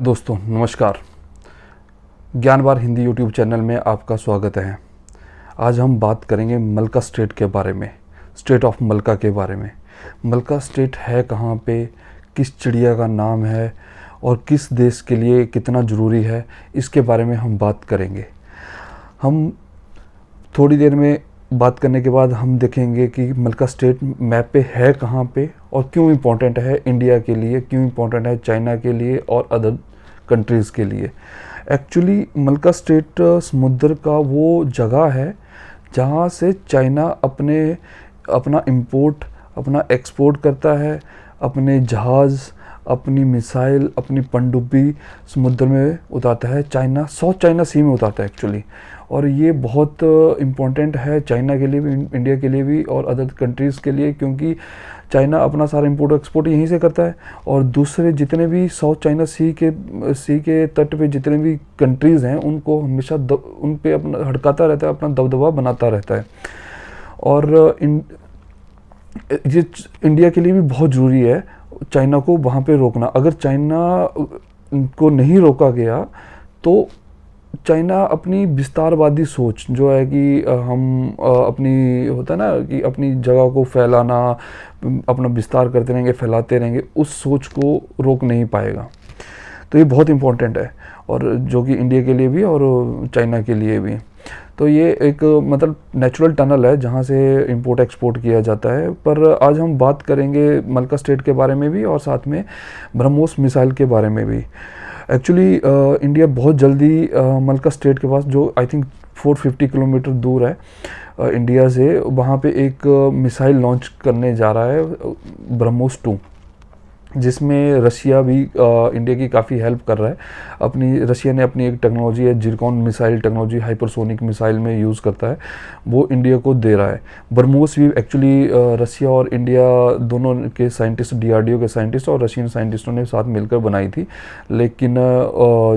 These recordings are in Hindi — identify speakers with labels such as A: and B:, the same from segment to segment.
A: दोस्तों नमस्कार। ज्ञानवार हिंदी यूट्यूब चैनल में आपका स्वागत है। आज हम बात करेंगे मलका स्टेट के बारे में, स्टेट ऑफ मलका के बारे में। मलका स्टेट है कहाँ पे, किस चिड़िया का नाम है और किस देश के लिए कितना ज़रूरी है, इसके बारे में हम बात करेंगे। हम थोड़ी देर में बात करने के बाद हम देखेंगे कि मलका स्टेट मैप पे है कहाँ पे और क्यों इम्पोर्टेंट है इंडिया के लिए, क्यों इम्पोर्टेंट है चाइना के लिए और अदर कंट्रीज़ के लिए। एक्चुअली मलका स्टेट समुद्र का वो जगह है जहाँ से चाइना अपना इंपोर्ट, अपना एक्सपोर्ट करता है, अपने जहाज़, अपनी मिसाइल, अपनी पनडुब्बी समुद्र में उतारता है। चाइना साउथ चाइना सी में उतारता है एक्चुअली। और ये बहुत इम्पोर्टेंट है चाइना के लिए भी, इंडिया के लिए भी और अदर कंट्रीज़ के लिए, क्योंकि चाइना अपना सारा इंपोर्ट एक्सपोर्ट यहीं से करता है। और दूसरे जितने भी साउथ चाइना सी के तट पे जितने भी कंट्रीज़ हैं उनको हमेशा उन पे अपना हड़काता रहता है, अपना दबदबा बनाता रहता है। और ये इंडिया के लिए भी बहुत ज़रूरी है चाइना को वहाँ पे रोकना। अगर चाइना को नहीं रोका गया तो चाइना अपनी विस्तारवादी सोच जो है कि हम अपनी होता है ना कि अपनी जगह को फैलाना, अपना विस्तार करते रहेंगे, फैलाते रहेंगे, उस सोच को रोक नहीं पाएगा। तो ये बहुत इम्पोर्टेंट है, और जो कि इंडिया के लिए भी और चाइना के लिए भी। तो ये एक मतलब नेचुरल टनल है जहाँ से इंपोर्ट एक्सपोर्ट किया जाता है। पर आज हम बात करेंगे मलका स्टेट के बारे में भी और साथ में ब्रह्मोस मिसाइल के बारे में भी। एक्चुअली इंडिया बहुत जल्दी मलका स्टेट के पास, जो आई थिंक 450 किलोमीटर दूर है इंडिया से, वहाँ पे एक मिसाइल लॉन्च करने जा रहा है, ब्रह्मोस 2, जिसमें रशिया भी इंडिया की काफ़ी हेल्प कर रहा है। रशिया ने अपनी एक टेक्नोलॉजी है, Zircon missile technology, hypersonic missile में यूज़ करता है, वो इंडिया को दे रहा है। ब्रह्मोस भी एक्चुअली रशिया और इंडिया दोनों के साइंटिस्ट, डीआरडीओ के साइंटिस्ट और रशियन साइंटिस्टों ने साथ मिलकर बनाई थी। लेकिन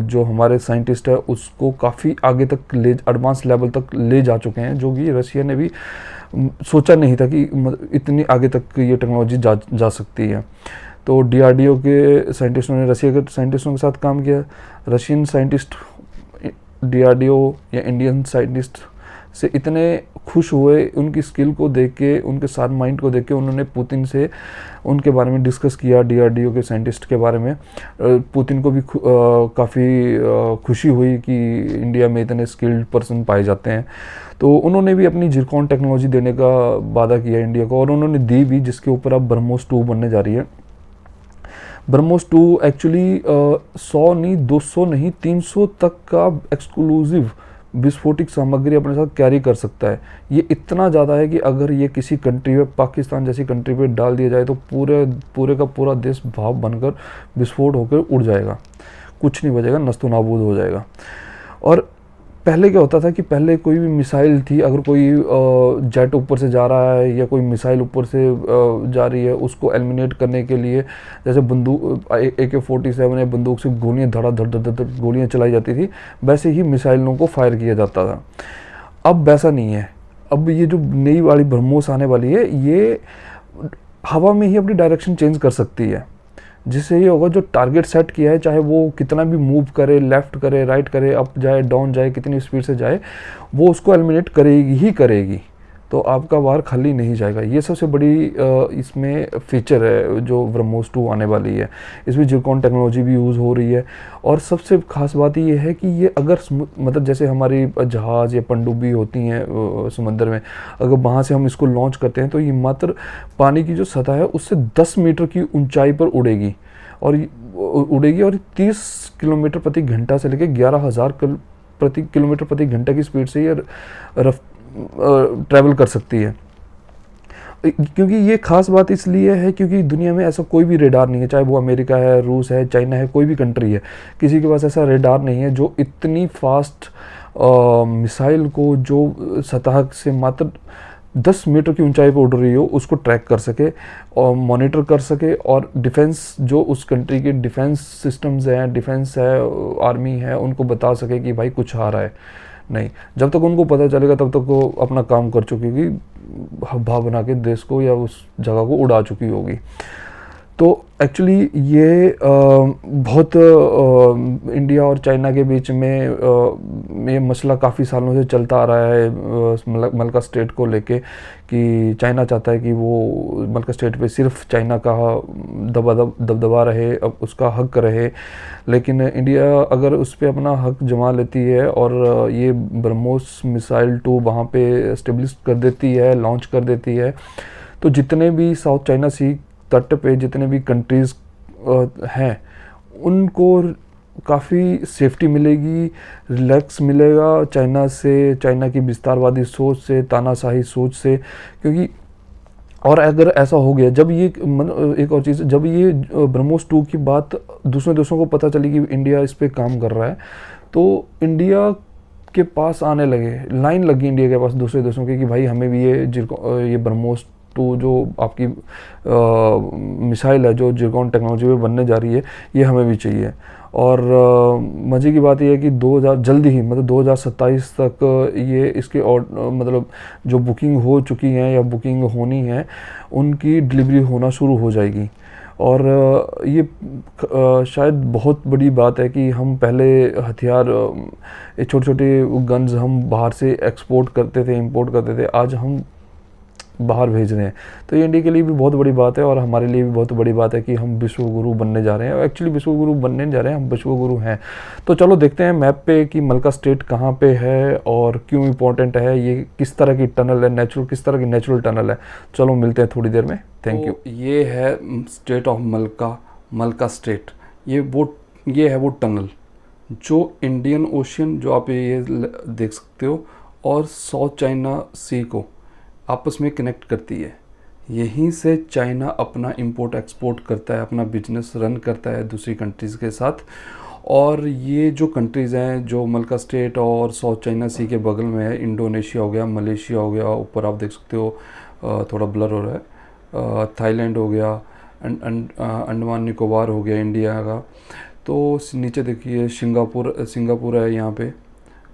A: जो हमारे साइंटिस्ट है उसको काफ़ी आगे तक एडवांस लेवल तक ले जा चुके हैं, जो कि रशिया ने भी सोचा नहीं था कि इतनी आगे तक ये टेक्नोलॉजी जा सकती है। तो डीआरडीओ के साइंटिस्टों ने रशिया के साइंटिस्टों के साथ काम किया। रशियन साइंटिस्ट डीआरडीओ या इंडियन साइंटिस्ट से इतने खुश हुए उनकी स्किल को देख के, उनके साथ माइंड को देख के, उन्होंने पुतिन से उनके बारे में डिस्कस किया, डीआरडीओ के साइंटिस्ट के बारे में। पुतिन को भी काफ़ी खुशी हुई कि इंडिया में इतने स्किल्ड पर्सन पाए जाते हैं। तो उन्होंने भी अपनी जिरकॉन टेक्नोलॉजी देने का वादा किया इंडिया को, और उन्होंने दी भी, जिसके ऊपर अब ब्रह्मोस 2 बनने जा रही है। ब्रह्मोस 2 एक्चुअली 100 नहीं, 200 नहीं, 300 तक का एक्सक्लूसिव विस्फोटक सामग्री अपने साथ कैरी कर सकता है। ये इतना ज़्यादा है कि अगर ये किसी कंट्री में, पाकिस्तान जैसी कंट्री पे डाल दिया जाए तो पूरे का पूरा देश भाप बनकर विस्फोट होकर उड़ जाएगा, कुछ नहीं बचेगा, नस्तो नाबूद हो जाएगा। और पहले क्या होता था कि पहले कोई भी मिसाइल थी, अगर कोई जेट ऊपर से जा रहा है या कोई मिसाइल ऊपर से जा रही है, उसको एलिमिनेट करने के लिए जैसे बंदूक AK-47 या बंदूक से गोलियां धड़ गोलियां चलाई जाती थी, वैसे ही मिसाइलों को फायर किया जाता था। अब वैसा नहीं है। अब ये जो नई वाली ब्रह्मोस आने वाली है, ये हवा में ही अपनी डायरेक्शन चेंज कर सकती है, जिससे ये होगा जो टारगेट सेट किया है, चाहे वो कितना भी मूव करे, लेफ्ट करे, राइट करे, अप जाए, डाउन जाए, कितनी स्पीड से जाए, वो उसको एलिमिनेट करेगी ही करेगी। तो आपका वार खाली नहीं जाएगा। ये सबसे बड़ी इसमें फीचर है जो ब्रह्मोस 2 आने वाली है। इसमें जिरकॉन टेक्नोलॉजी भी यूज़ हो रही है। और सबसे खास बात ये है कि ये अगर मतलब जैसे हमारी जहाज़ या पनडुब्बी होती हैं समंदर में, अगर वहाँ से हम इसको लॉन्च करते हैं तो ये मात्र पानी की जो सतह है उससे 10 मीटर की ऊंचाई पर उड़ेगी, और 30 किलोमीटर प्रति घंटा से लेकर 11,000 किलोमीटर प्रति घंटा की स्पीड से ये ट्रैवल कर सकती है। क्योंकि ये खास बात इसलिए है क्योंकि दुनिया में ऐसा कोई भी रेडार नहीं है, चाहे वो अमेरिका है, रूस है, चाइना है, कोई भी कंट्री है, किसी के पास ऐसा रेडार नहीं है जो इतनी फास्ट मिसाइल को जो सतह से मात्र 10 मीटर की ऊंचाई पर उड़ रही हो उसको ट्रैक कर सके और मॉनिटर कर सके, और डिफेंस जो उस कंट्री के डिफेंस सिस्टम्स हैं, डिफेंस है, आर्मी है, उनको बता सके कि भाई कुछ आ रहा है। नहीं, जब तक उनको पता चलेगा तब तक वो अपना काम कर चुकी होगी, भाव बना के देश को या उस जगह को उड़ा चुकी होगी। तो एक्चुअली ये बहुत इंडिया और चाइना के बीच में ये मसला काफ़ी सालों से चलता आ रहा है, मलका स्टेट को लेके, कि चाइना चाहता है कि वो मलका स्टेट पे सिर्फ चाइना का दबदबा रहे, अब उसका हक रहे। लेकिन इंडिया अगर उस पर अपना हक जमा लेती है और ये ब्रह्मोस मिसाइल 2 वहाँ पे एस्टेब्लिश कर देती है, लॉन्च कर देती है, तो जितने भी साउथ चाइना सी तट पे जितने भी कंट्रीज़ हैं उनको काफ़ी सेफ्टी मिलेगी, रिलैक्स मिलेगा चाइना से, चाइना की विस्तारवादी सोच से, तानाशाही सोच से। क्योंकि और अगर ऐसा हो गया, जब ये एक और चीज़, जब ये ब्रह्मोस 2 की बात दूसरे देशों को पता चली कि इंडिया इस पे काम कर रहा है, तो इंडिया के पास आने लगे, लाइन लगी इंडिया के पास दूसरे देशों की, कि भाई हमें भी ये ब्रह्मोस 2 जो आपकी मिसाइल है जो जिरकॉन टेक्नोलॉजी पे बनने जा रही है, ये हमें भी चाहिए। और मज़े की बात यह है कि 2000 जल्दी ही, मतलब 2027 तक ये इसके मतलब जो बुकिंग हो चुकी हैं या बुकिंग होनी है उनकी डिलीवरी होना शुरू हो जाएगी। और ये शायद बहुत बड़ी बात है कि हम पहले हथियार, छोटे छोटे गन्स हम बाहर से एक्सपोर्ट करते थे, इंपोर्ट करते थे, आज हम बाहर भेज रहे हैं। तो ये इंडिया के लिए भी बहुत बड़ी बात है और हमारे लिए भी बहुत बड़ी बात है कि हम विश्व गुरु बनने जा रहे हैं। एक्चुअली विश्व गुरु बनने जा रहे हैं, हम विश्व गुरु हैं। तो चलो देखते हैं मैप पे कि मलका स्टेट कहाँ पे है और क्यों इम्पोर्टेंट है, ये किस तरह की टनल है, नेचुरल किस तरह की नेचुरल टनल है। चलो मिलते हैं थोड़ी देर में। Thank you.
B: ये है स्टेट ऑफ मलका स्टेट। ये है वो टनल जो इंडियन ओशियन, जो आप ये देख सकते हो, और साउथ चाइना सी को आपस में कनेक्ट करती है। यहीं से चाइना अपना इंपोर्ट एक्सपोर्ट करता है, अपना बिजनेस रन करता है दूसरी कंट्रीज़ के साथ। और ये जो कंट्रीज़ हैं जो मलका स्टेट और साउथ चाइना सी के बगल में है, इंडोनेशिया हो गया, मलेशिया हो गया, ऊपर आप देख सकते हो थोड़ा ब्लर हो रहा है, थाईलैंड हो गया, अंडमान निकोबार हो गया इंडिया का, तो नीचे देखिए सिंगापुर है यहाँ पे,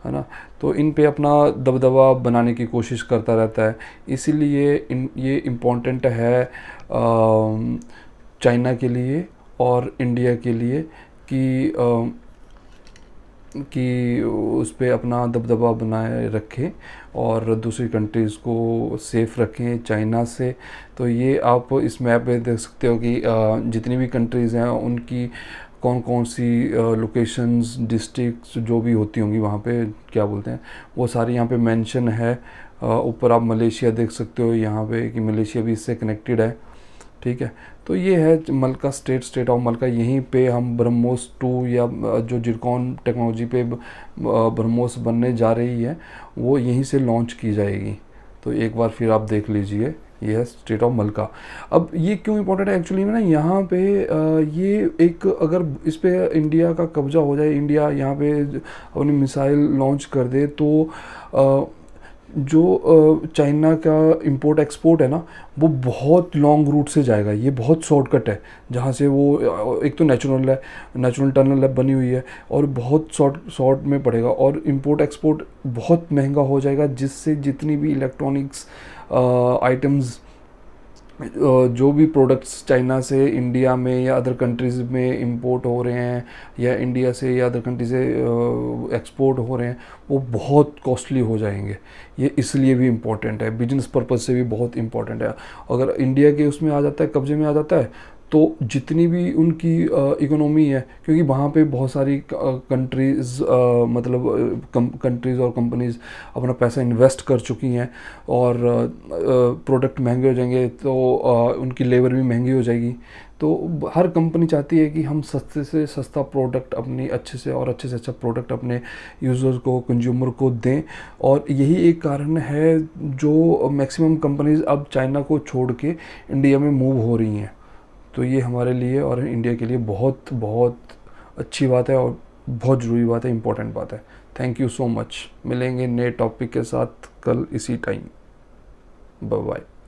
B: है ना। तो इन पे अपना दबदबा बनाने की कोशिश करता रहता है। इसीलिए ये इम्पोर्टेंट है चाइना के लिए और इंडिया के लिए कि उस पे अपना दबदबा बनाए रखें और दूसरी कंट्रीज़ को सेफ़ रखें चाइना से। तो ये आप इस मैप पे देख सकते हो कि जितनी भी कंट्रीज़ हैं उनकी कौन कौन सी लोकेशंस, डिस्ट्रिक्ट्स जो भी होती होंगी वहाँ पे क्या बोलते हैं, वो सारी यहाँ पे मेंशन है। ऊपर आप मलेशिया देख सकते हो यहाँ पे कि मलेशिया भी इससे कनेक्टेड है, ठीक है। तो ये है मलका स्टेट ऑफ मलका। यहीं पे हम ब्रह्मोस 2 या जो जिरकॉन टेक्नोलॉजी पे ब्रह्मोस बनने जा रही है वो यहीं से लॉन्च की जाएगी। तो एक बार फिर आप देख लीजिए, ये है स्टेट ऑफ मलका। अब ये क्यों इम्पोर्टेंट है एक्चुअली में ना, यहाँ पे ये एक, अगर इस पे इंडिया का कब्जा हो जाए, इंडिया यहाँ पे अपनी मिसाइल लॉन्च कर दे, तो जो चाइना का इंपोर्ट एक्सपोर्ट है ना, वो बहुत लॉन्ग रूट से जाएगा। ये बहुत शॉर्टकट है, जहाँ से वो एक तो नेचुरल टनल है बनी हुई है, और बहुत शॉर्ट में पड़ेगा, और इंपोर्ट एक्सपोर्ट बहुत महंगा हो जाएगा, जिससे जितनी भी इलेक्ट्रॉनिक्स आइटम्स, जो भी प्रोडक्ट्स चाइना से इंडिया में या अदर कंट्रीज़ में इंपोर्ट हो रहे हैं, या इंडिया से या अदर कंट्री से एक्सपोर्ट हो रहे हैं, वो बहुत कॉस्टली हो जाएंगे। ये इसलिए भी इम्पोर्टेंट है, बिजनेस पर्पज़ से भी बहुत इम्पोर्टेंट है। अगर इंडिया के उसमें आ जाता है, कब्जे में आ जाता है, तो जितनी भी उनकी इकोनॉमी है, क्योंकि वहाँ पे बहुत सारी कंट्रीज़ मतलब कंट्रीज़ और कंपनीज़ अपना पैसा इन्वेस्ट कर चुकी हैं, और प्रोडक्ट महंगे हो जाएंगे तो उनकी लेबर भी महंगी हो जाएगी। तो हर कंपनी चाहती है कि हम सस्ते से सस्ता प्रोडक्ट, अपनी अच्छे से अच्छा प्रोडक्ट अपने यूज़र को, कंज्यूमर को दें। और यही एक कारण है जो मैक्सिमम कंपनीज़ अब चाइना को छोड़ के इंडिया में मूव हो रही हैं। तो ये हमारे लिए और इंडिया के लिए बहुत बहुत अच्छी बात है और बहुत ज़रूरी बात है, इम्पोर्टेंट बात है। Thank you so much. मिलेंगे नए टॉपिक के साथ कल इसी टाइम। Bye bye.